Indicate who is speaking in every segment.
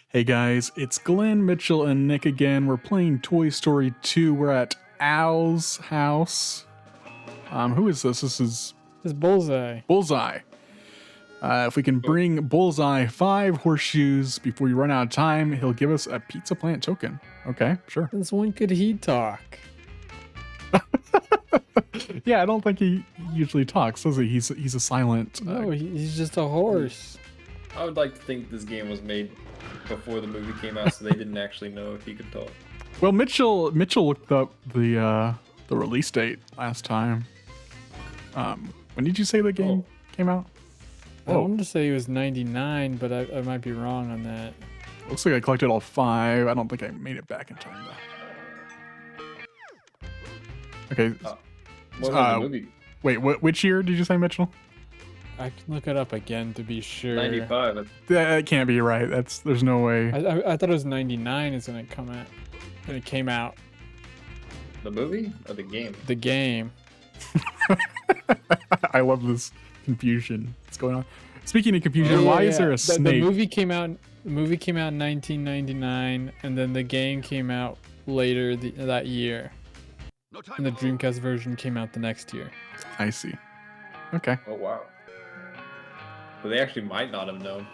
Speaker 1: Hey guys, it's Glenn, Mitchell, and Nick again. We're playing Toy Story 2. We're at Al's house. Who is this? This is
Speaker 2: It's Bullseye.
Speaker 1: Bullseye. If we can bring Bullseye 5 horseshoes before you run out of time, he'll give us a pizza plant token. Okay, sure.
Speaker 2: Since when could he talk?
Speaker 1: Yeah, I don't think he usually talks, does he? He's a silent.
Speaker 2: No, he's just a horse.
Speaker 3: I would like to think this game was made before the movie came out, so they didn't actually know if he could talk.
Speaker 1: Well, Mitchell looked up the release date last time. When did you say the game came out?
Speaker 2: I wanted to say he was 99, but I might be wrong on that.
Speaker 1: Looks like I collected all 5. I don't think I made it back in time though. Okay.
Speaker 3: What was the movie?
Speaker 1: Wait, which year did you say, Mitchell?
Speaker 2: I can look it up again to be sure.
Speaker 3: 95.
Speaker 1: That can't be right. There's no way.
Speaker 2: I thought it was 99 is when it came out.
Speaker 3: The movie or the game?
Speaker 2: The game.
Speaker 1: I love this confusion that's going on. Speaking of confusion, why is there a snake?
Speaker 2: The movie came out in 1999, and then the game came out later that year. And the Dreamcast version came out the next year.
Speaker 1: I see. Okay.
Speaker 3: Oh wow. But they actually might not have known.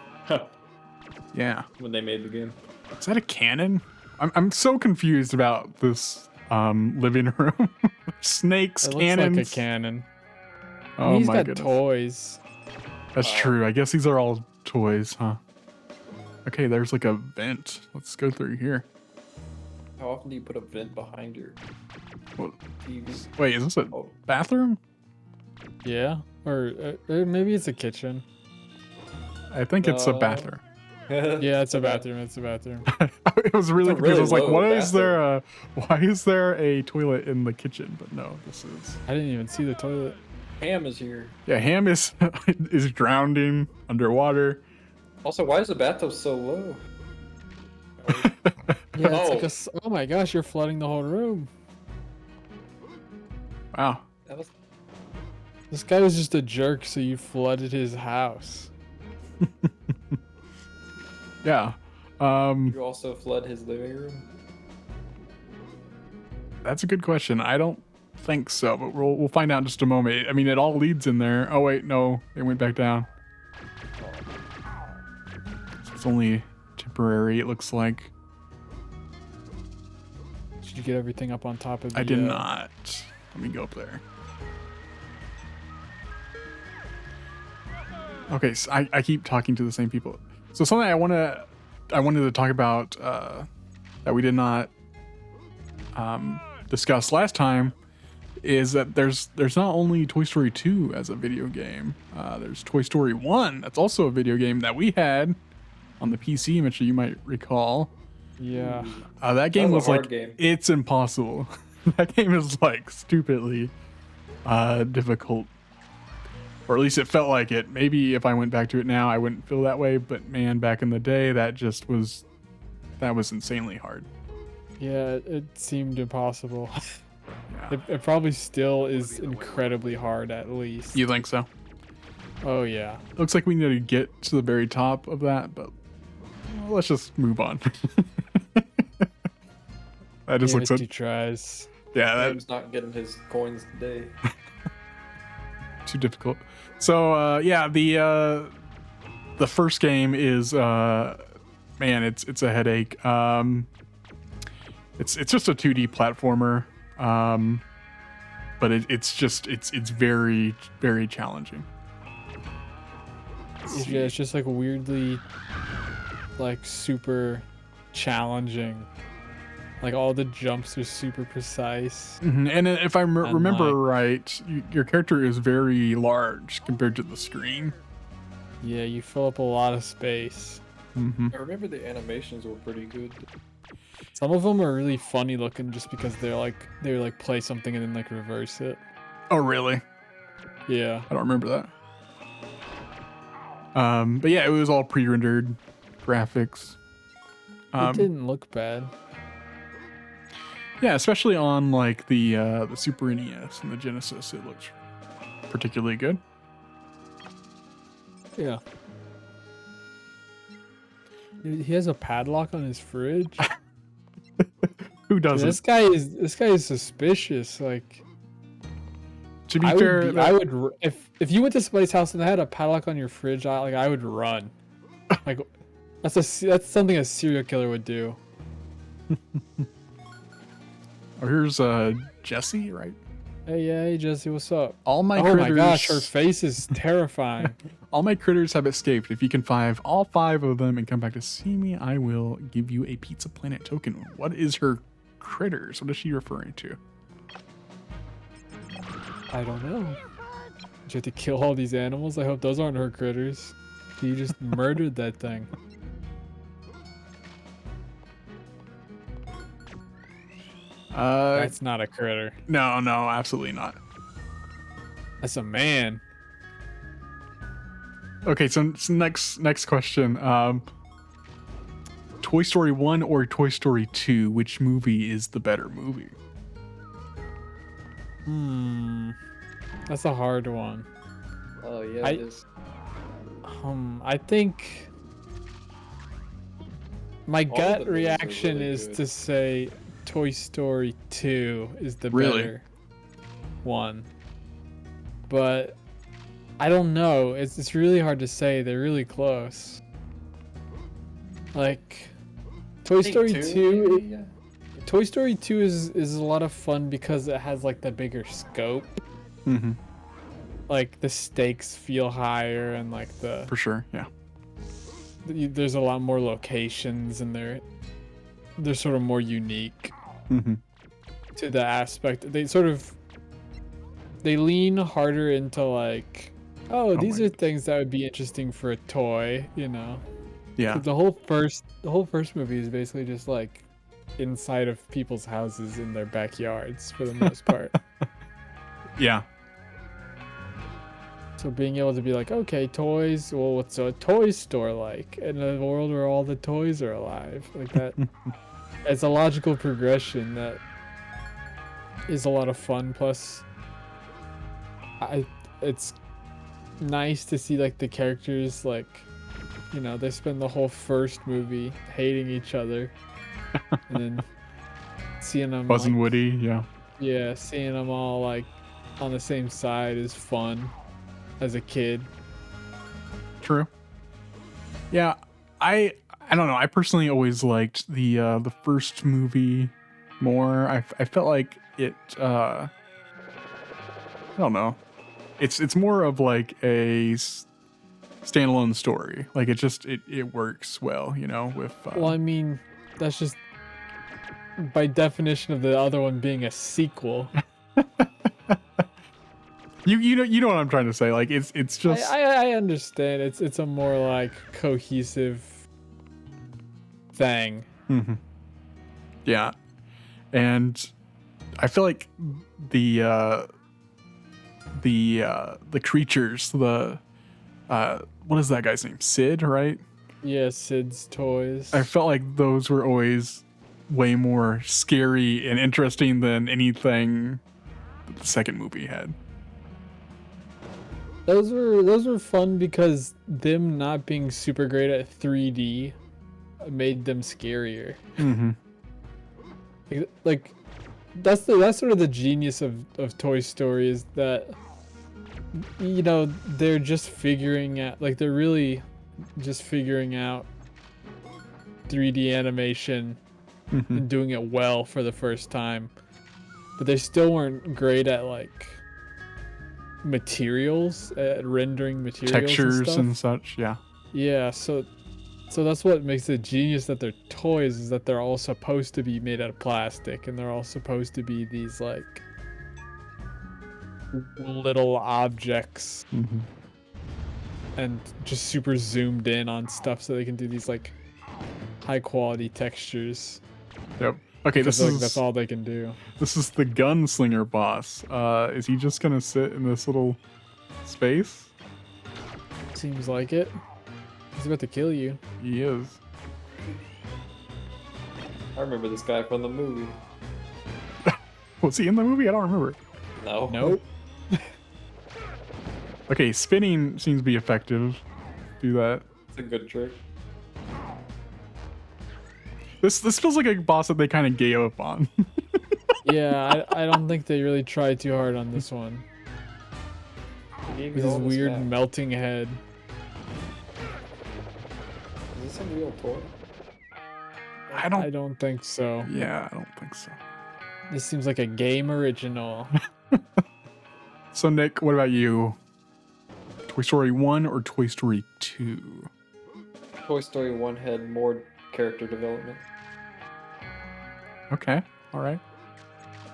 Speaker 1: Yeah.
Speaker 3: When they made the game.
Speaker 1: Is that a cannon? I'm so confused about this living room. Snakes, cannons.
Speaker 2: Looks like a cannon.
Speaker 1: Oh
Speaker 2: He's
Speaker 1: my
Speaker 2: got
Speaker 1: goodness.
Speaker 2: toys.
Speaker 1: That's true. I guess these are all toys, huh? Okay, there's like a vent. Let's go through here.
Speaker 3: How often do you put a vent behind your TV?
Speaker 1: Wait, is this a bathroom?
Speaker 2: Yeah, or maybe it's a kitchen.
Speaker 1: I think it's a bathroom.
Speaker 2: Yeah, it's a bathroom. It's a bathroom.
Speaker 1: It was really confused. I was like,
Speaker 3: low
Speaker 1: why is there a toilet in the kitchen? But no, this is.
Speaker 2: I didn't even see the toilet.
Speaker 3: Ham is here.
Speaker 1: Yeah, Ham is drowning underwater.
Speaker 3: Also, why is the bathtub so low?
Speaker 2: Yeah, it's like oh my gosh, you're flooding the whole room.
Speaker 1: Wow.
Speaker 2: This guy was just a jerk, so you flooded his house.
Speaker 1: Yeah.
Speaker 3: You also flood his living room?
Speaker 1: That's a good question. I don't think so, but we'll find out in just a moment. I mean, it all leads in there. Oh wait, no, they went back down. So it's only temporary, it looks like.
Speaker 2: Did you get everything up on top of the...
Speaker 1: I did not. Let me go up there. Okay, so I keep talking to the same people. So something I wanted to talk about that we did not discuss last time is that there's not only Toy Story 2 as a video game. There's Toy Story 1. That's also a video game that we had on the PC, Mitchell, you might recall.
Speaker 2: Yeah.
Speaker 1: That game was like,
Speaker 3: game.
Speaker 1: It's impossible. That game is like stupidly difficult. Or at least it felt like it. Maybe if I went back to it now, I wouldn't feel that way. But man, back in the day, that was insanely hard.
Speaker 2: Yeah, it seemed impossible.
Speaker 1: Yeah.
Speaker 2: It probably still is incredibly hard, at least.
Speaker 1: You think so?
Speaker 2: Oh, yeah.
Speaker 1: Looks like we need to get to the very top of that, but let's just move on. That just looks like
Speaker 2: 2 tries.
Speaker 1: Yeah,
Speaker 3: Ham's not getting his coins today.
Speaker 1: Too difficult. So yeah, the first game is man, it's a headache. It's just a 2D platformer, but it's very, very challenging.
Speaker 2: Yeah, it's just like weirdly, like super challenging. Like all the jumps are super precise.
Speaker 1: Mm-hmm. And if I remember right, your character is very large compared to the screen.
Speaker 2: Yeah, you fill up a lot of space.
Speaker 1: Mm-hmm.
Speaker 3: I remember the animations were pretty good.
Speaker 2: Some of them are really funny looking just because they like play something and then like reverse it.
Speaker 1: Oh really?
Speaker 2: Yeah.
Speaker 1: I don't remember that. But yeah, it was all pre-rendered graphics.
Speaker 2: It didn't look bad.
Speaker 1: Yeah, especially on like the Super NES and the Genesis, it looks particularly good.
Speaker 2: Yeah. He has a padlock on his fridge.
Speaker 1: Who
Speaker 2: Dude,
Speaker 1: doesn't?
Speaker 2: this guy is suspicious. Like,
Speaker 1: To be fair,
Speaker 2: I would if you went to somebody's house and they had a padlock on your fridge, I would run. Like, that's something a serial killer would do.
Speaker 1: oh, here's Jesse, right?
Speaker 2: Hey, Jesse, what's up?
Speaker 1: All my
Speaker 2: Oh
Speaker 1: critters.
Speaker 2: my gosh, her face is terrifying.
Speaker 1: All my critters have escaped. If you can find all 5 of them and come back to see me, I will give you a Pizza Planet token. What is her critters? What is she referring to?
Speaker 2: I don't know. Did you have to kill all these animals? I hope those aren't her critters. You just murdered that thing. That's not a critter.
Speaker 1: No, absolutely not.
Speaker 2: That's a man.
Speaker 1: Okay, so next question. Toy Story 1 or Toy Story 2, which movie is the better movie?
Speaker 2: That's a hard one.
Speaker 3: Oh yeah, it is.
Speaker 2: I think my
Speaker 3: All
Speaker 2: gut
Speaker 3: the movies are
Speaker 2: reaction
Speaker 3: really
Speaker 2: is
Speaker 3: good.
Speaker 2: to say Toy Story 2 is the
Speaker 1: Really?
Speaker 2: better one. But I don't know. It's really hard to say. They're really close. Like Toy
Speaker 3: I think
Speaker 2: Story
Speaker 3: two,
Speaker 2: 2
Speaker 3: maybe, yeah.
Speaker 2: Toy Story 2 is a lot of fun because it has like the bigger scope.
Speaker 1: Mm-hmm.
Speaker 2: Like the stakes feel higher and like
Speaker 1: For sure, yeah.
Speaker 2: there's a lot more locations and they're sort of more unique
Speaker 1: Mm-hmm.
Speaker 2: to the aspect. They lean harder into like, oh, these
Speaker 1: my
Speaker 2: are things that would be interesting for a toy, you know.
Speaker 1: Yeah.
Speaker 2: The whole first movie is basically just like inside of people's houses in their backyards for the most part.
Speaker 1: Yeah.
Speaker 2: So being able to be like, okay, toys, well, what's a toy store like? In a world where all the toys are alive. Like that. It's a logical progression that is a lot of fun. Plus, it's nice to see like the characters, like, you know, they spend the whole first movie hating each other. And then seeing them
Speaker 1: Buzz and
Speaker 2: like,
Speaker 1: Woody, yeah.
Speaker 2: yeah, seeing them all like on the same side is fun as a kid.
Speaker 1: True. Yeah, I don't know. I personally always liked the first movie more. I felt like it. I don't know. It's more of like a standalone story. Like it works well, you know. With
Speaker 2: Well, I mean, that's just by definition of the other one being a sequel.
Speaker 1: you know what I'm trying to say. Like it's just
Speaker 2: I understand. It's a more like cohesive thing.
Speaker 1: Mhm. Yeah, and I feel like the creatures, what is that guy's name? Sid, right?
Speaker 2: Yeah, Sid's toys.
Speaker 1: I felt like those were always way more scary and interesting than anything that the second movie had.
Speaker 2: Those were fun because them not being super great at 3D made them scarier.
Speaker 1: Mm-hmm.
Speaker 2: Like that's sort of the genius of Toy Story, is that, you know, they're just figuring out, like they're really just figuring out 3D animation
Speaker 1: Mm-hmm.
Speaker 2: and doing it well for the first time, but they still weren't great at like materials, at rendering materials,
Speaker 1: Textures
Speaker 2: and
Speaker 1: and
Speaker 2: stuff.
Speaker 1: such. Yeah.
Speaker 2: Yeah, so that's what makes it genius that they're toys, is that they're all supposed to be made out of plastic, and they're all supposed to be these like little objects
Speaker 1: Mm-hmm.
Speaker 2: and just super zoomed in on stuff so they can do these like high quality textures.
Speaker 1: Yep. Okay, this
Speaker 2: Like
Speaker 1: is
Speaker 2: that's all they can do.
Speaker 1: this is the Gunslinger Boss. Is he just gonna sit in this little space?
Speaker 2: Seems like it. He's about to kill you.
Speaker 1: He is.
Speaker 3: I remember this guy from the movie.
Speaker 1: Was he in the movie? I don't remember.
Speaker 3: No.
Speaker 2: Nope.
Speaker 1: Okay, spinning seems to be effective. Do that.
Speaker 3: It's a good trick.
Speaker 1: This feels like a boss that they kind of gave up on.
Speaker 2: Yeah, I don't think they really tried too hard on this one.
Speaker 3: He gave
Speaker 2: With
Speaker 3: you
Speaker 2: his
Speaker 3: all this
Speaker 2: weird
Speaker 3: map.
Speaker 2: melting head.
Speaker 3: Is this a real toy?
Speaker 1: I
Speaker 2: I don't think so.
Speaker 1: Yeah, I don't think so.
Speaker 2: This seems like a game original.
Speaker 1: So Nick, what about you? Toy Story 1 or Toy Story 2?
Speaker 3: Toy Story 1 had more character development,
Speaker 1: Okay, all right.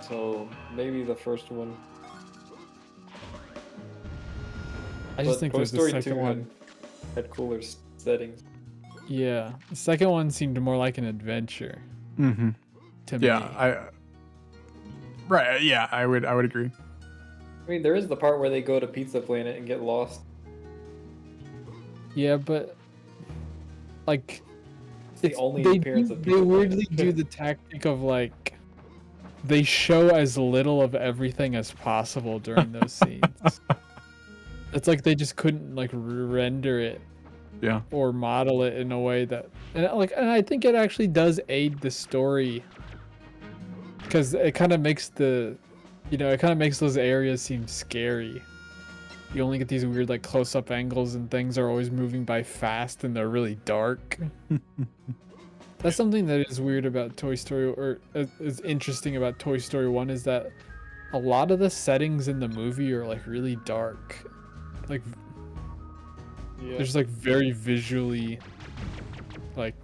Speaker 3: so maybe the first one.
Speaker 2: I just
Speaker 3: But
Speaker 2: think
Speaker 3: Toy
Speaker 2: there's the
Speaker 3: Story
Speaker 2: second
Speaker 3: 2
Speaker 2: one.
Speaker 3: had cooler settings.
Speaker 2: Yeah, the second one seemed more like an adventure
Speaker 1: Mm-hmm.
Speaker 2: to
Speaker 1: Yeah,
Speaker 2: me.
Speaker 1: right. Yeah, I would agree.
Speaker 3: I mean, there is the part where they go to Pizza Planet and get lost.
Speaker 2: Yeah, but like
Speaker 3: It's the only appearance of
Speaker 2: they
Speaker 3: Pizza
Speaker 2: weirdly
Speaker 3: Planet.
Speaker 2: do the tactic of like they show as little of everything as possible during those scenes. It's like they just couldn't like render it
Speaker 1: Yeah.
Speaker 2: or model it in a way that and I think it actually does aid the story because it kind of makes those areas seem scary. You only get these weird like close-up angles and things are always moving by fast and they're really dark. That's something that is weird about Toy Story, or is interesting about Toy Story 1, is that a lot of the settings in the movie are like really dark. Like
Speaker 3: Yeah.
Speaker 2: there's like very visually like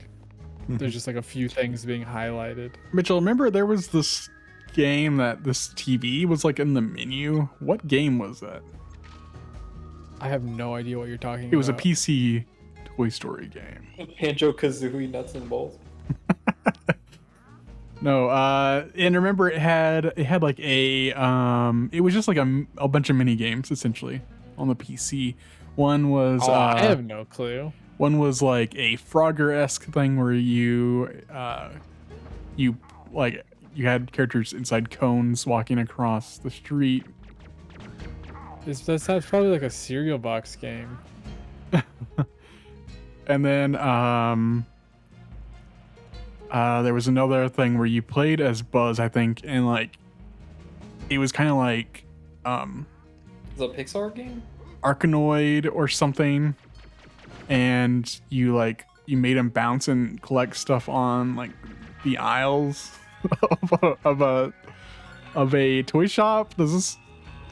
Speaker 2: there's just like a few things being highlighted.
Speaker 1: Mitchell, remember there was this game that this TV was like in the menu? What game was that?
Speaker 2: I have no idea what you're talking about.
Speaker 1: It was a PC Toy Story game.
Speaker 3: Banjo-Kazooie nuts and bolts.
Speaker 1: No, and remember it had like a it was just like a bunch of mini games essentially on the PC. One was
Speaker 2: I have no clue.
Speaker 1: one was like a Frogger-esque thing where you had characters inside cones walking across the street.
Speaker 2: That sounds probably like a cereal box game.
Speaker 1: And then there was another thing where you played as Buzz, I think, and like it was kind of like
Speaker 3: Is it a Pixar game?
Speaker 1: Arkanoid or something, and you made him bounce and collect stuff on like the aisles of a toy shop. Does this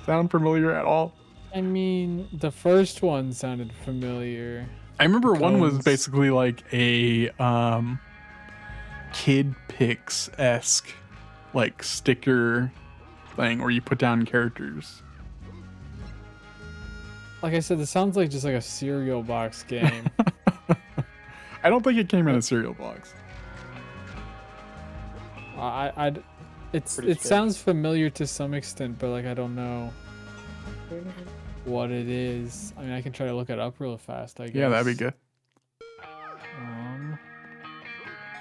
Speaker 1: sound familiar at all?
Speaker 2: I mean, the first one sounded familiar.
Speaker 1: I remember one was
Speaker 2: Cones.
Speaker 1: basically like a Kid Pix-esque like sticker thing where you put down characters.
Speaker 2: Like I said, this sounds like just like a cereal box game.
Speaker 1: I don't think it came in a cereal box.
Speaker 2: It
Speaker 3: Pretty strange.
Speaker 2: sounds familiar to some extent, but like I don't know what it is. I mean, I can try to look it up real fast. I guess.
Speaker 1: Yeah, that'd be good.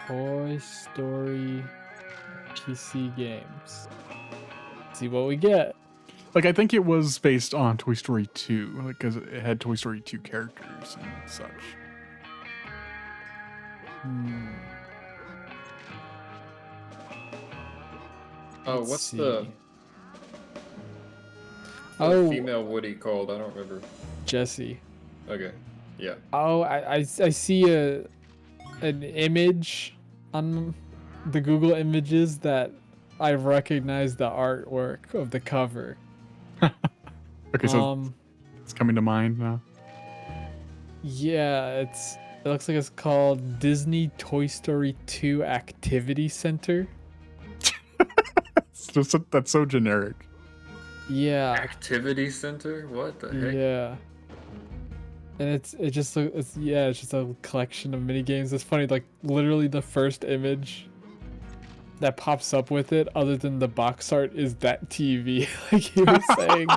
Speaker 2: Toy Story PC games. See what we get.
Speaker 1: Like, I think it was based on Toy Story 2, because it had Toy Story 2 characters and such.
Speaker 3: Oh,
Speaker 2: Let's
Speaker 3: what's
Speaker 2: see.
Speaker 3: the
Speaker 2: Oh,
Speaker 3: female Woody called? I don't remember.
Speaker 2: Jesse.
Speaker 3: Okay. Yeah.
Speaker 2: Oh, I see an image on the Google images that I recognize the artwork of the cover.
Speaker 1: Okay, so it's coming to mind now.
Speaker 2: Yeah, it looks like it's called Disney Toy Story 2 Activity Center.
Speaker 1: That's so generic.
Speaker 2: Yeah,
Speaker 3: Activity Center? What the heck?
Speaker 2: yeah. And it's just a collection of mini games. It's funny, like literally the first image that pops up with it, other than the box art, is that TV. Like he was saying.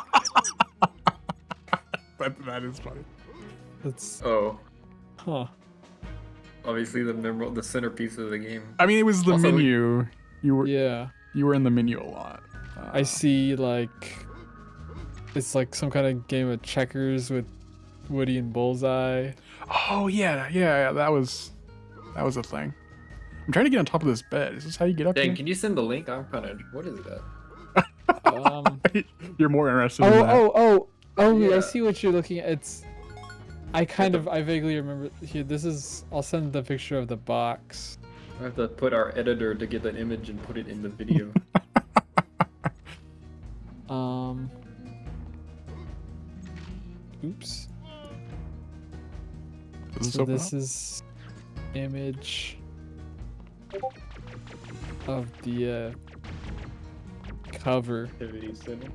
Speaker 1: That is funny.
Speaker 2: That's
Speaker 3: Oh,
Speaker 2: huh.
Speaker 3: obviously the centerpiece of the game.
Speaker 1: I mean, it was the
Speaker 3: Also,
Speaker 1: menu. You were in the menu a lot.
Speaker 2: I see like it's like some kind of game of checkers with Woody and Bullseye.
Speaker 1: Oh yeah, that was a thing. I'm trying to get on top of this bed. Is this how you get up
Speaker 3: Dang,
Speaker 1: here?
Speaker 3: can you send the link? I'm kind of. What is that?
Speaker 1: You're more interested in that.
Speaker 2: Oh,
Speaker 3: Yeah.
Speaker 2: I see what you're looking at. It's I vaguely remember here. This is I'll send the picture of the box.
Speaker 3: I have to put our editor to get that image and put it in the video.
Speaker 2: Oops.
Speaker 1: Does this
Speaker 2: So
Speaker 1: open
Speaker 2: this
Speaker 1: up?
Speaker 2: is image of the cover.
Speaker 3: Activity center.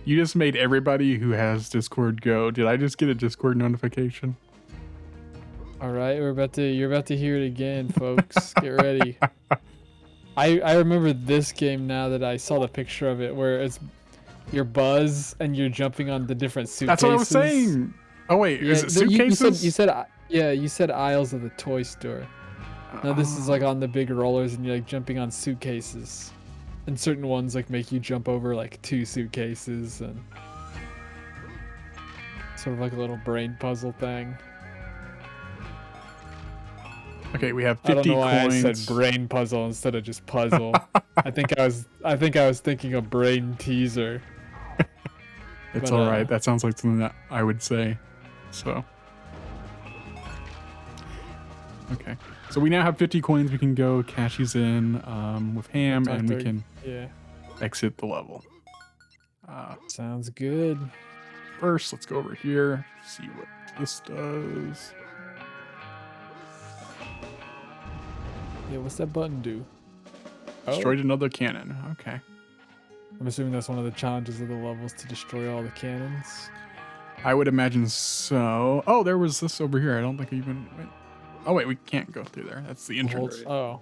Speaker 1: You just made everybody who has Discord go. Did I just get a Discord notification?
Speaker 2: All right, you're about to hear it again, folks. Get ready. I remember this game now that I saw the picture of it, where it's you're Buzz and you're jumping on the different suitcases.
Speaker 1: That's what I was saying. Oh wait, is it suitcases?
Speaker 2: You said aisles of the toy store. Now this is like on the big rollers and you're like jumping on suitcases. And certain ones like make you jump over like 2 suitcases and sort of like a little brain puzzle thing.
Speaker 1: Okay, we have 50
Speaker 2: I don't know why
Speaker 1: coins.
Speaker 2: I said brain puzzle instead of just puzzle. I think I was thinking of brain teaser.
Speaker 1: It's
Speaker 2: But,
Speaker 1: all right. That sounds like something that I would say. So. Okay. So we now have 50 coins. We can go cash these in with Ham, and we can exit the level.
Speaker 2: Sounds good.
Speaker 1: First, let's go over here, see what this does.
Speaker 2: Yeah, what's that button do?
Speaker 1: Destroyed another cannon. Okay.
Speaker 2: I'm assuming that's one of the challenges of the levels, to destroy all the cannons.
Speaker 1: I would imagine so. Oh, there was this over here. I don't think I even went. Oh, wait, we can't go through there. That's the entrance.
Speaker 2: Oh,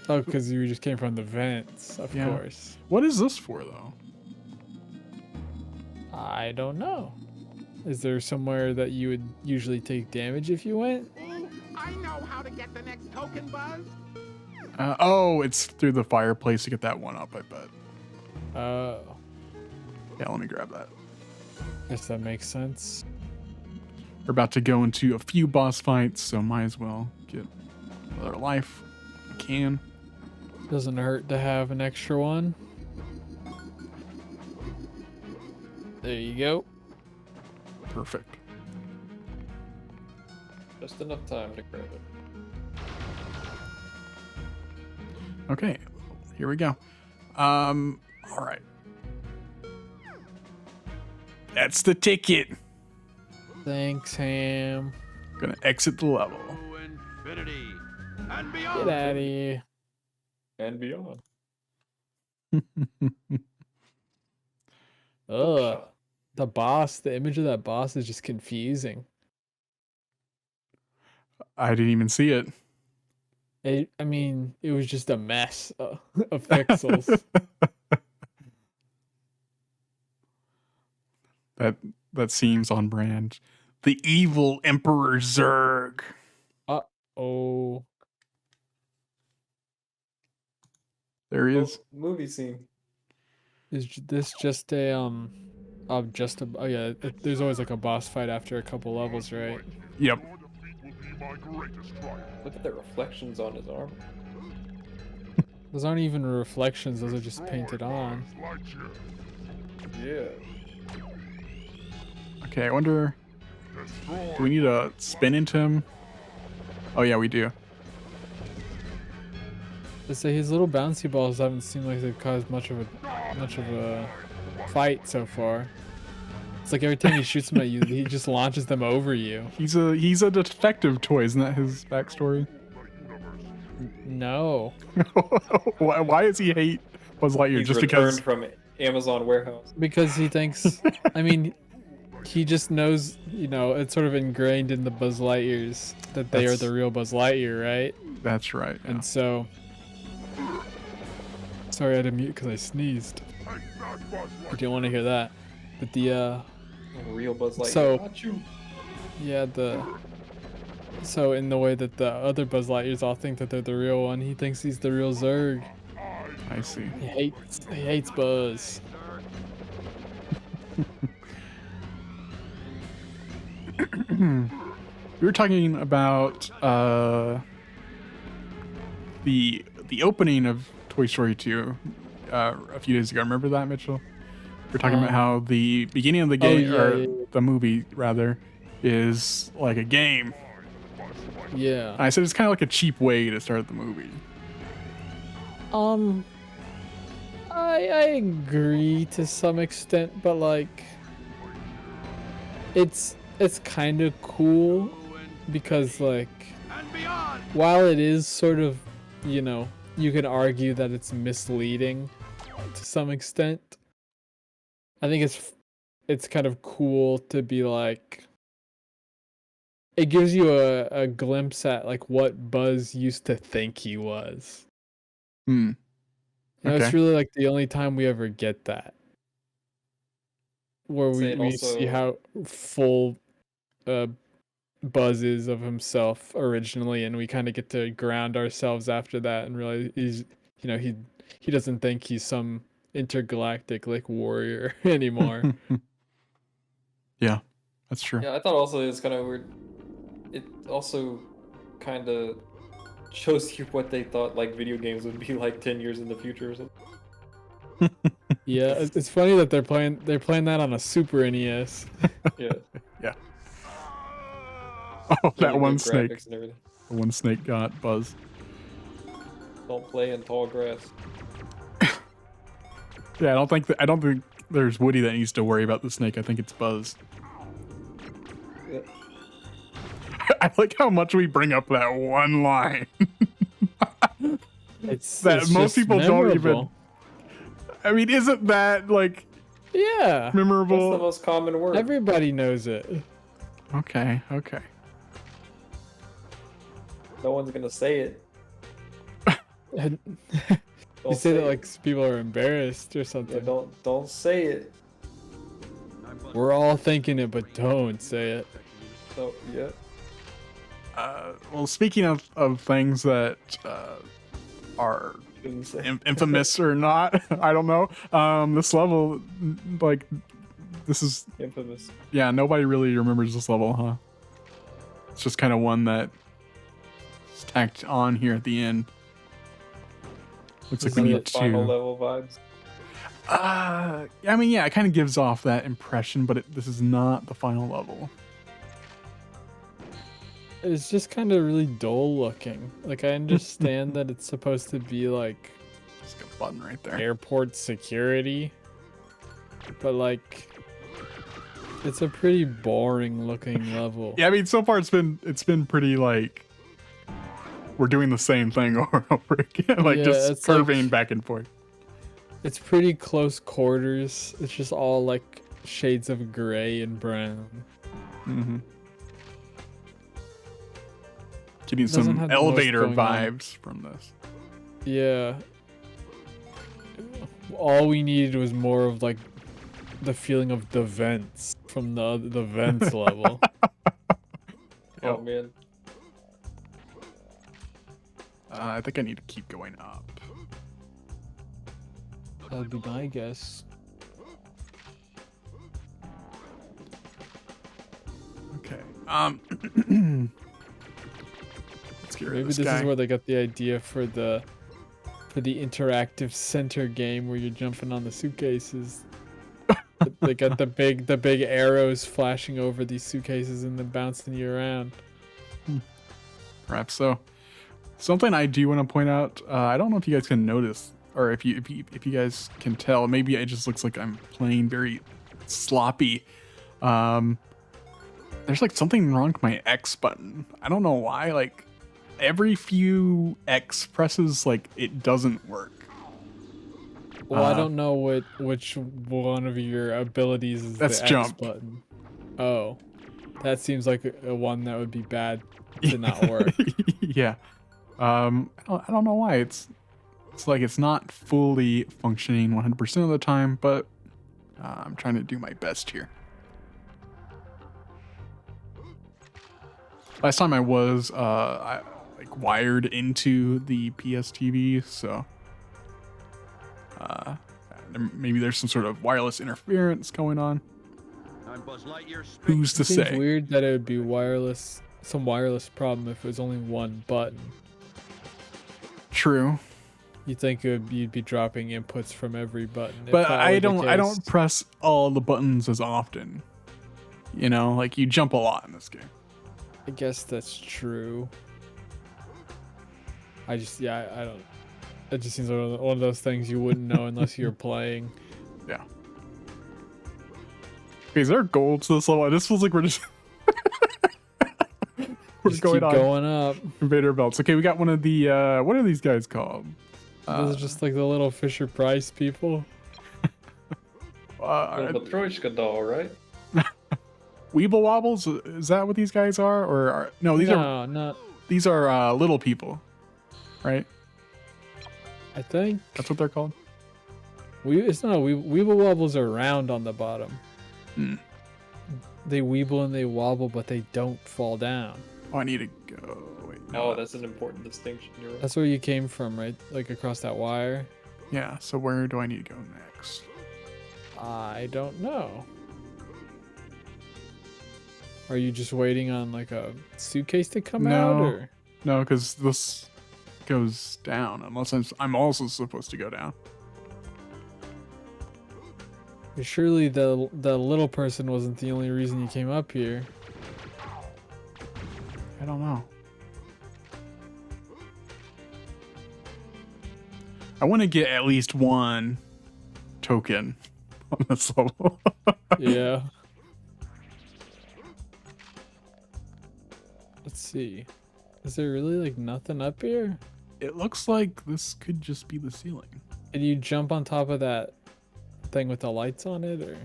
Speaker 2: because you just came from the vents, of
Speaker 1: Yeah.
Speaker 2: course.
Speaker 1: What is this for, though?
Speaker 2: I don't know. Is there somewhere that you would usually take damage if you went?
Speaker 4: I know how to get the next token, Buzz.
Speaker 1: Oh, it's through the fireplace to get that one up, I bet.
Speaker 2: Oh,
Speaker 1: Yeah, let me grab that.
Speaker 2: guess that makes sense.
Speaker 1: We're about to go into a few boss fights, so might as well get another life. We can.
Speaker 2: Doesn't hurt to have an extra one. There you go.
Speaker 1: Perfect.
Speaker 3: Just enough time to grab it.
Speaker 1: Okay, here we go. All right. That's the ticket.
Speaker 2: Thanks, Ham.
Speaker 1: Gonna exit the level.
Speaker 4: Infinity and
Speaker 2: Get
Speaker 4: beyond.
Speaker 2: out of here.
Speaker 3: And beyond.
Speaker 2: Ugh. The image of that boss is just confusing.
Speaker 1: I didn't even see it.
Speaker 2: I mean, it was just a mess of pixels.
Speaker 1: That seems on brand. The evil Emperor Zurg.
Speaker 2: Oh,
Speaker 1: There he is.
Speaker 3: Movie scene.
Speaker 2: is this just a oh yeah, there's always like a boss fight after a couple levels, right?
Speaker 1: Yep.
Speaker 3: Look at the reflections on his arm.
Speaker 2: Those aren't even reflections, those are just painted on.
Speaker 3: Yeah.
Speaker 1: Okay, I wonder. Do we need to spin into him? Oh yeah, we do.
Speaker 2: They say his little bouncy balls haven't seemed like they've caused much of a fight so far. It's like every time he shoots them at you, he just launches them over you.
Speaker 1: He's a detective toy, isn't that his backstory?
Speaker 2: No.
Speaker 1: Why does he hate Buzz Lightyear?
Speaker 3: He's
Speaker 1: Just
Speaker 3: returned
Speaker 1: because?
Speaker 3: from Amazon warehouse.
Speaker 2: Because he thinks, I mean, he just knows, it's sort of ingrained in the Buzz Lightyears that they are
Speaker 1: That's-
Speaker 2: the real Buzz Lightyear, right?
Speaker 1: That's right. Yeah.
Speaker 2: And so, sorry I had to mute because I sneezed. I didn't want to hear that. But the,
Speaker 3: Real Buzz Lightyear.
Speaker 2: So-
Speaker 3: Not you.
Speaker 2: yeah, so in the way that the other Buzz Lightyears all think that they're the real one, he thinks he's the real Zurg.
Speaker 1: I see.
Speaker 2: He hates Buzz.
Speaker 1: We were talking about the opening of Toy Story 2 a few days ago. Remember that, Mitchell? We were talking about how the beginning of the game, the movie rather, is like a game.
Speaker 2: Yeah.
Speaker 1: And I said it's kind of like a cheap way to start the movie.
Speaker 2: I agree to some extent, but like, it's kind of cool because like, while it is sort of, you know, you can argue that it's misleading to some extent. I think it's kind of cool to be like, it gives you a glimpse at like what Buzz used to think he was.
Speaker 1: Hmm.
Speaker 2: You know, it's really like the only time we ever get that. Where we see how full Buzz is of himself originally, and we kind of get to ground ourselves after that and realize he's, you know, he doesn't think he's some intergalactic like warrior anymore.
Speaker 1: Yeah, that's true.
Speaker 3: Yeah, I thought also it was kind of weird. It also kind of shows you what they thought like video games would be like 10 years in the future or something.
Speaker 2: Yeah, it's funny that they're playing that on a Super NES.
Speaker 3: Yeah.
Speaker 1: Yeah. Oh, that one snake.
Speaker 3: And everything.
Speaker 1: The one snake got Buzz.
Speaker 3: Don't play in tall grass.
Speaker 1: Yeah, I don't think there's Woody that needs to worry about the snake. I think it's Buzz.
Speaker 3: Yeah.
Speaker 1: I like how much we bring up that one line.
Speaker 2: It's
Speaker 1: most people
Speaker 2: memorable.
Speaker 1: don't even. I mean, isn't that like
Speaker 2: Yeah.
Speaker 1: memorable?
Speaker 3: That's the most common word.
Speaker 2: Everybody knows it.
Speaker 1: Okay.
Speaker 3: No one's gonna say it.
Speaker 2: You
Speaker 3: Don't
Speaker 2: say that
Speaker 3: it.
Speaker 2: like people are embarrassed or
Speaker 3: Yeah,
Speaker 2: something.
Speaker 3: don't say it.
Speaker 2: We're all thinking it, but don't say it.
Speaker 3: So yeah.
Speaker 1: Well, speaking of things that are
Speaker 3: Shouldn't say.
Speaker 1: infamous or not, I don't know. This level, like, this is
Speaker 3: Infamous.
Speaker 1: yeah. Nobody really remembers this level, huh? It's just kind of one that is tacked on here at the end. Looks like we
Speaker 2: Isn't
Speaker 1: need
Speaker 2: it
Speaker 3: Final
Speaker 1: to.
Speaker 3: level vibes.
Speaker 1: I mean, yeah, it kind of gives off that impression, but this is not the final level.
Speaker 2: It's just kind of really dull looking. Like, I understand that it's supposed to be like
Speaker 1: Just a button right there.
Speaker 2: airport security, but like, it's a pretty boring looking level.
Speaker 1: Yeah, I mean, so far it's been pretty like we're doing the same thing over and over again, like
Speaker 2: Yeah,
Speaker 1: just
Speaker 2: it's
Speaker 1: curving
Speaker 2: like-
Speaker 1: back and forth.
Speaker 2: It's pretty close quarters. It's just all like shades of gray and brown.
Speaker 1: Mm-hmm. Getting
Speaker 2: Doesn't
Speaker 1: some
Speaker 2: have the most
Speaker 1: elevator
Speaker 2: going on.
Speaker 1: vibes from this.
Speaker 2: Yeah. All we needed was more of like the feeling of the vents from the vents level.
Speaker 3: Oh man.
Speaker 1: I think I need to keep going up.
Speaker 2: That'd be my guess.
Speaker 1: Okay. Let's get rid
Speaker 2: Maybe
Speaker 1: of this
Speaker 2: this
Speaker 1: guy.
Speaker 2: is where they got the idea for the interactive center game where you're jumping on the suitcases. They got the big arrows flashing over these suitcases and then bouncing you around.
Speaker 1: Perhaps so. Something I do want to point out. I don't know if you guys can notice, or if you guys can tell. Maybe it just looks like I'm playing very sloppy. There's like something wrong with my X button. I don't know why. Like every few X presses, like it doesn't work.
Speaker 2: Well, I don't know which one of your abilities is
Speaker 1: That's
Speaker 2: the X
Speaker 1: jump.
Speaker 2: button. Oh, that seems like a one that would be bad to not work.
Speaker 1: Yeah. I don't know why. It's like it's not fully functioning 100% of the time, but I'm trying to do my best here. Last time I was like wired into the PS TV, so maybe there's some sort of wireless interference going on.
Speaker 4: I'm Buzz Lightyear.
Speaker 1: Who's to
Speaker 2: Seems
Speaker 1: say?
Speaker 2: weird that it would be wireless some wireless problem if it was only one button.
Speaker 1: True.
Speaker 2: You think you'd be dropping inputs from every button. if
Speaker 1: But
Speaker 2: that
Speaker 1: I
Speaker 2: were the
Speaker 1: don't
Speaker 2: case.
Speaker 1: press all the buttons as often. You know, like you jump a lot in this game.
Speaker 2: I guess that's true. I don't. It just seems like one of those things you wouldn't know unless you're playing.
Speaker 1: Yeah. Okay, is there gold to this level? This feels like we're just we're
Speaker 2: Just
Speaker 1: going
Speaker 2: keep
Speaker 1: on
Speaker 2: going up.
Speaker 1: conveyor belts. Okay, we got one of the what are these guys called?
Speaker 2: Those are just like the little Fisher Price people.
Speaker 3: Little Matryoshka doll, right?
Speaker 1: Weeble Wobbles? Is that what these guys are? Or no? These are little people, right?
Speaker 2: I think
Speaker 1: That's what they're called.
Speaker 2: Weeble Wobbles are round on the bottom.
Speaker 1: Hmm.
Speaker 2: They weeble and they wobble, but they don't fall down.
Speaker 1: Oh, I need to go. Wait, no.
Speaker 3: Oh, that's an important distinction. You're right.
Speaker 2: That's where you came from, right? Like across that wire.
Speaker 1: Yeah. So where do I need to go next?
Speaker 2: I don't know. Are you just waiting on like a suitcase to come out,
Speaker 1: No.
Speaker 2: or?
Speaker 1: No, because this goes down. Unless I'm also supposed to go down.
Speaker 2: Surely the little person wasn't the only reason you came up here.
Speaker 1: I don't know. I want to get at least one token on this level.
Speaker 2: Yeah. Let's see. Is there really like nothing up here?
Speaker 1: It looks like this could just be the ceiling.
Speaker 2: Can you jump on top of that thing with the lights on it, or?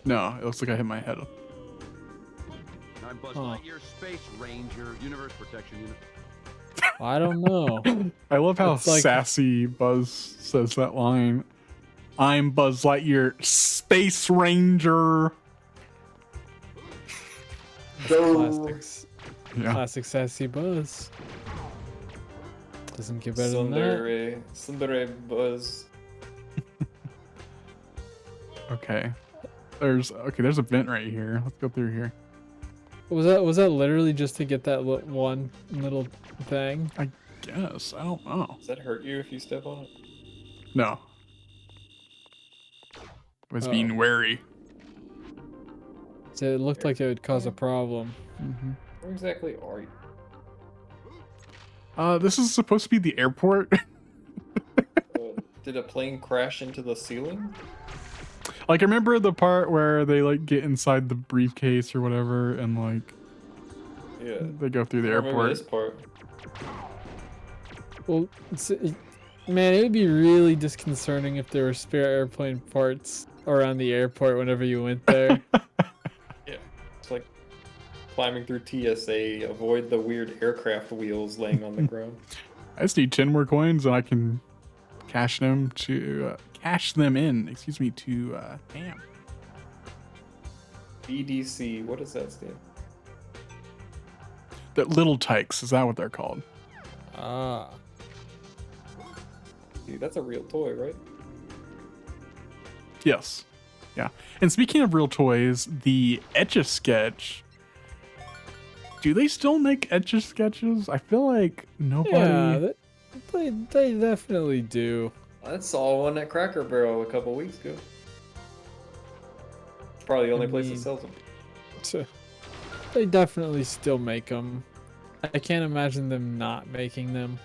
Speaker 1: No, it looks like I hit my head.
Speaker 4: I'm Buzz
Speaker 2: Huh.
Speaker 4: Lightyear, Space Ranger, Universe Protection Unit.
Speaker 2: I don't know.
Speaker 1: I love how
Speaker 2: It's like-
Speaker 1: sassy Buzz says that line. I'm Buzz Lightyear, Space Ranger.
Speaker 2: Classics.
Speaker 1: Yeah.
Speaker 2: Classic sassy Buzz. Doesn't get better than that.
Speaker 3: Tsundere Buzz.
Speaker 1: Okay. There's a vent right here. Let's go through here.
Speaker 2: Was that literally just to get that one little thing?
Speaker 1: I guess. I don't know.
Speaker 3: Does that hurt you if you step on it?
Speaker 1: No. I was being wary.
Speaker 2: So it looked like it would cause a problem.
Speaker 1: Mm-hmm.
Speaker 3: Where exactly are you?
Speaker 1: This is supposed to be the airport.
Speaker 3: Did a plane crash into the ceiling?
Speaker 1: Like, I remember the part where they like get inside the briefcase or whatever, and like
Speaker 3: Yeah.
Speaker 1: they go through the
Speaker 3: I remember
Speaker 1: airport.
Speaker 3: this part.
Speaker 2: Well, man, it would be really disconcerting if there were spare airplane parts around the airport whenever you went there.
Speaker 3: Yeah. It's like climbing through TSA, avoid the weird aircraft wheels laying on the ground.
Speaker 1: I just need 10 more coins, and I can cash them in. Excuse me, to Pam.
Speaker 3: BDC, what does that stand?
Speaker 1: The little tykes, is that what they're called?
Speaker 2: Ah.
Speaker 3: Dude, that's a real toy, right?
Speaker 1: Yes. Yeah. And speaking of real toys, the Etch-A-Sketch. Do they still make Etch-A-Sketches? I feel like nobody.
Speaker 2: Yeah, they definitely do.
Speaker 3: I saw one at Cracker Barrel a couple weeks ago. It's probably the only place that
Speaker 2: mean-
Speaker 3: sells them.
Speaker 2: So, they definitely still make them. I can't imagine them not making them.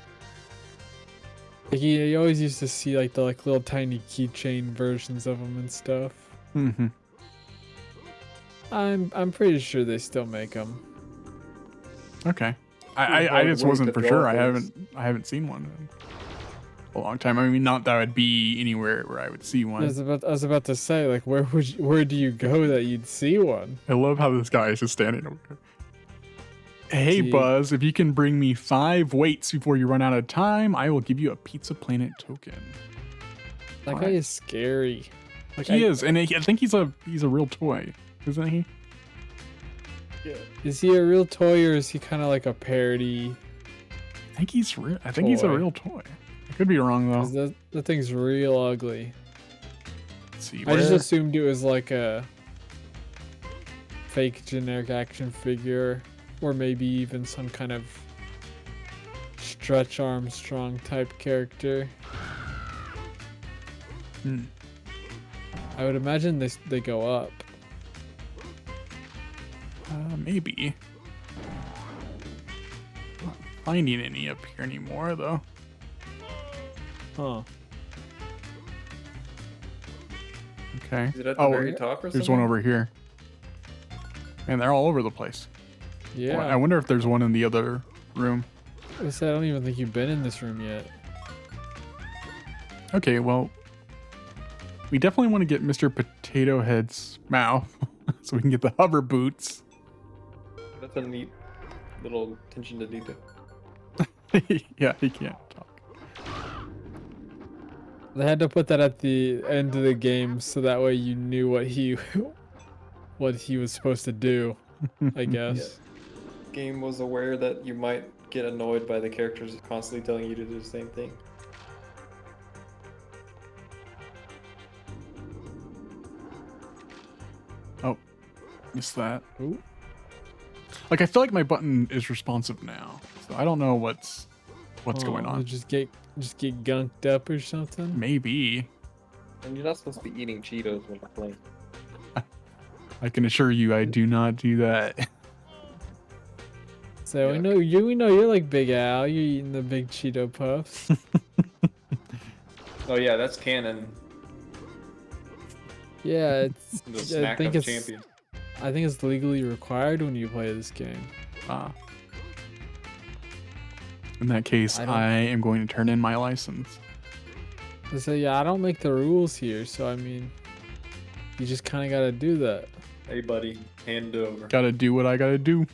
Speaker 2: Like, you always used to see like the little tiny keychain versions of them and stuff.
Speaker 1: Mm-hmm.
Speaker 2: I'm pretty sure they still make them.
Speaker 1: Okay. I
Speaker 3: hard
Speaker 1: just
Speaker 3: way
Speaker 1: wasn't
Speaker 3: to
Speaker 1: for
Speaker 3: draw
Speaker 1: sure.
Speaker 3: things.
Speaker 1: I haven't seen one in a long time. I mean, not that I'd be anywhere where I would see
Speaker 2: I
Speaker 1: one.
Speaker 2: was about to say, like, where do you go that you'd see one?
Speaker 1: I love how this guy is just standing over there. Hey,
Speaker 2: See.
Speaker 1: Buzz, if you can bring me 5 weights before you run out of time, I will give you a Pizza Planet token.
Speaker 2: That guy
Speaker 1: Alright.
Speaker 2: is scary.
Speaker 1: Like he is, and I think he's a real toy, isn't he?
Speaker 3: Yeah.
Speaker 2: Is he a real toy or is he kind of like a parody?
Speaker 1: I think he's real. I think he's a
Speaker 2: Toy.
Speaker 1: real toy. I could be wrong
Speaker 2: 'Cause
Speaker 1: though.
Speaker 2: that thing's real ugly.
Speaker 1: Let's see.
Speaker 2: I just
Speaker 1: where-
Speaker 2: assumed it was like a fake generic action figure or maybe even some kind of Stretch Armstrong type character. I would imagine they go up.
Speaker 1: Maybe. Not finding any up here anymore, though.
Speaker 2: Huh.
Speaker 1: Okay.
Speaker 3: Is it at the very top or
Speaker 1: there's
Speaker 3: something?
Speaker 1: one over here. And they're all over the place.
Speaker 2: Yeah.
Speaker 1: I wonder if there's one in the other room.
Speaker 2: I don't even think you've been in this room yet.
Speaker 1: Okay, well, we definitely want to get Mr. Potato Head's mouth so we can get the hover boots.
Speaker 3: That's a neat little attention to detail.
Speaker 1: Yeah, he can't talk.
Speaker 2: They had to put that at the end of the game so that way you knew what he was supposed to do, I guess.
Speaker 3: Game was aware that you might get annoyed by the characters constantly telling you to do the same thing.
Speaker 1: Oh, missed that.
Speaker 2: Ooh.
Speaker 1: Like, I feel like my button is responsive now, so I don't know what's going on.
Speaker 2: Just get gunked up or something.
Speaker 1: Maybe.
Speaker 3: And you're not supposed to be eating Cheetos when you're playing.
Speaker 1: I can assure you, I do not do that.
Speaker 2: So we know you're like Big Al. You're eating the big Cheeto puffs.
Speaker 3: Oh yeah, that's canon.
Speaker 2: Yeah,
Speaker 3: The snack of champions.
Speaker 2: I think it's legally required when you play this game.
Speaker 1: In that case, I am going to turn in my license.
Speaker 2: So yeah, I don't make the rules here, so I mean, you just kind of gotta do that.
Speaker 3: Hey buddy, hand it over.
Speaker 1: Gotta do what I gotta do.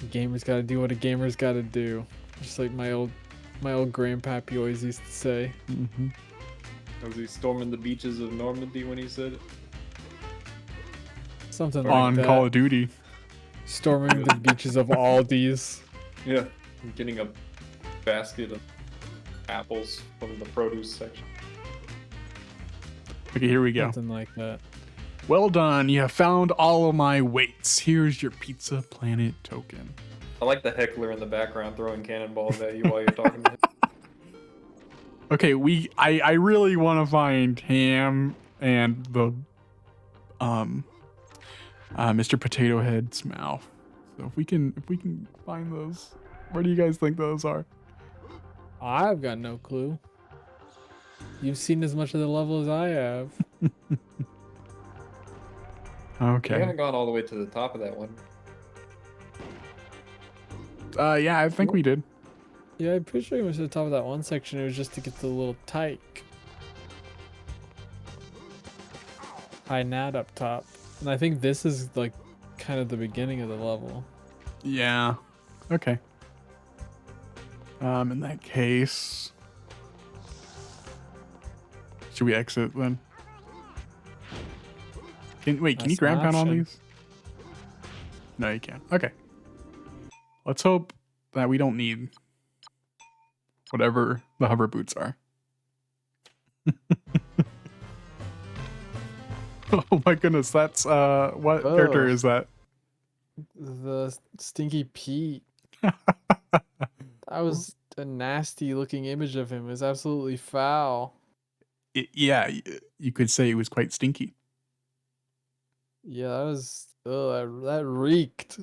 Speaker 2: A gamer's gotta do what a gamer's gotta do. Just like my old grandpappy always used to say.
Speaker 1: Mm-hmm.
Speaker 3: Was he storming the beaches of Normandy when he said it?
Speaker 2: Something like
Speaker 1: On
Speaker 2: that.
Speaker 1: Call of Duty.
Speaker 2: Storming the beaches of Aldi's.
Speaker 3: Yeah. Getting a basket of apples from the produce section.
Speaker 1: Okay, here we go.
Speaker 2: Something like that.
Speaker 1: Well done. You have found all of my weights. Here's your Pizza Planet token.
Speaker 3: I like the heckler in the background throwing cannonballs at you while you're talking to him.
Speaker 1: Okay, I really want to find Ham and the Mr. Potato Head's mouth. So if we can find those, where do you guys think those are?
Speaker 2: I've got no clue. You've seen as much of the level as I have.
Speaker 3: We
Speaker 1: Okay.
Speaker 3: haven't gone all the way to the top of that one.
Speaker 1: Yeah, I think we did.
Speaker 2: Yeah, I'm pretty sure we went to the top of that one section. It was just to get the little tyke. High nat up top. And I think this is like kind of the beginning of the level.
Speaker 1: Yeah. Okay. In that case, should we exit then? Can you
Speaker 2: That's
Speaker 1: ground
Speaker 2: an
Speaker 1: pound on
Speaker 2: option.
Speaker 1: these? No, you can't. Okay. Let's hope that we don't need whatever the hover boots are. Oh my goodness, that's what character
Speaker 2: Oh.
Speaker 1: is that?
Speaker 2: The Stinky Pete. That was a nasty looking image of him. It was absolutely foul.
Speaker 1: Yeah, you could say it was quite stinky.
Speaker 2: Yeah, that was that reeked.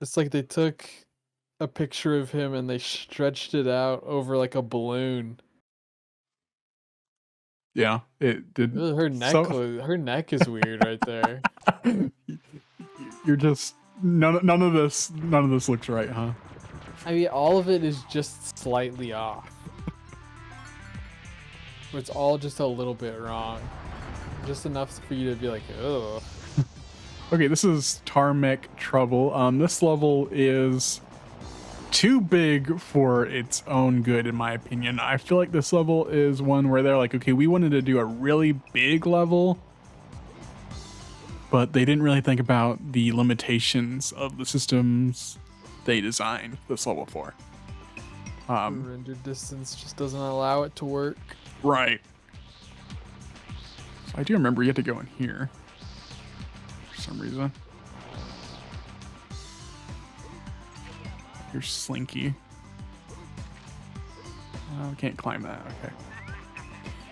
Speaker 2: It's like they took a picture of him and they stretched it out over like a balloon.
Speaker 1: Yeah, it did.
Speaker 2: Ugh, her neck, her neck is weird right there.
Speaker 1: You're just none of this looks right, huh?
Speaker 2: I mean, all of it is just slightly off. It's all just a little bit wrong. Just enough for you to be like, ugh.
Speaker 1: Okay, this is Tarmac Trouble. This level is too big for its own good, in my opinion. I feel like this level is one where they're like, okay, we wanted to do a really big level, but they didn't really think about the limitations of the systems they designed this level for.
Speaker 2: Render distance just doesn't allow it to work.
Speaker 1: Right. So I do remember you had to go in here for some reason. Here's Slinky. Oh, we can't climb that. Okay.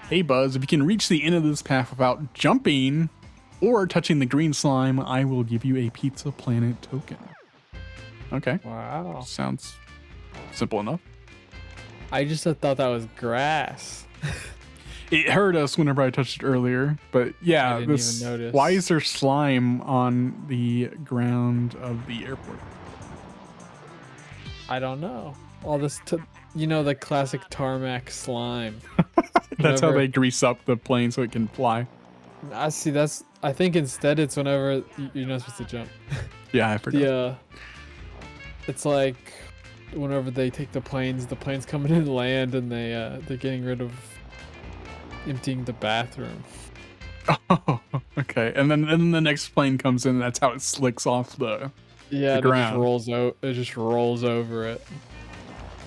Speaker 1: Hey Buzz, if you can reach the end of this path without jumping or touching the green slime, I will give you a Pizza Planet token. Okay.
Speaker 2: Wow.
Speaker 1: Sounds simple enough.
Speaker 2: I just thought that was grass.
Speaker 1: It hurt us whenever I touched it earlier, but yeah,
Speaker 2: I didn't even notice.
Speaker 1: why is there slime on the ground of the airport?
Speaker 2: I don't know. All this, the classic tarmac slime.
Speaker 1: That's how
Speaker 2: Whenever-
Speaker 1: they grease up the plane so it can fly.
Speaker 2: I see. I think instead it's whenever you're not supposed to jump.
Speaker 1: Yeah, I forgot.
Speaker 2: It's like whenever they take the planes coming in land, and they're getting rid of emptying the bathroom.
Speaker 1: Oh, okay. And then the next plane comes in, and that's how it slicks off the
Speaker 2: Yeah,
Speaker 1: ground.
Speaker 2: it just rolls over it.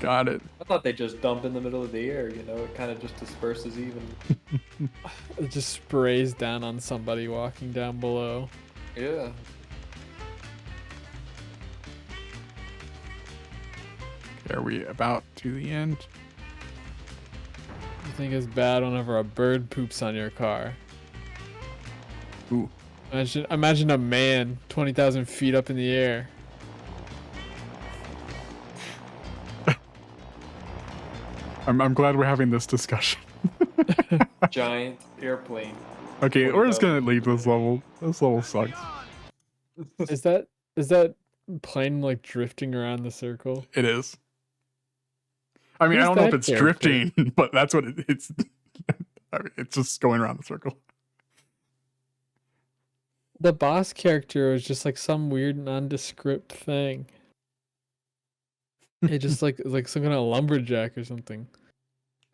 Speaker 1: Got it.
Speaker 3: I thought they just dump in the middle of the air, it kind of just disperses even.
Speaker 2: It just sprays down on somebody walking down below.
Speaker 3: Yeah.
Speaker 1: Are we about to the end?
Speaker 2: You think it's bad whenever a bird poops on your car?
Speaker 1: Ooh.
Speaker 2: Imagine a man 20,000 feet up in the air.
Speaker 1: I'm glad we're having this discussion.
Speaker 3: Giant airplane.
Speaker 1: Okay, we're just gonna leave this level. This level sucks.
Speaker 2: Is that plane like drifting around the circle?
Speaker 1: It is. I mean, I
Speaker 2: Who's
Speaker 1: don't know if
Speaker 2: that
Speaker 1: it's
Speaker 2: character?
Speaker 1: drifting, but that's what it's. I mean, it's just going around the circle.
Speaker 2: The boss character was just like some weird nondescript thing. It just like some kind of lumberjack or something.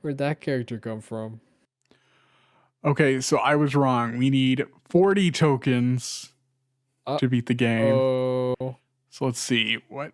Speaker 2: Where'd that character come from?
Speaker 1: Okay, so I was wrong. We need 40 tokens to beat the game.
Speaker 2: Oh,
Speaker 1: So let's see. What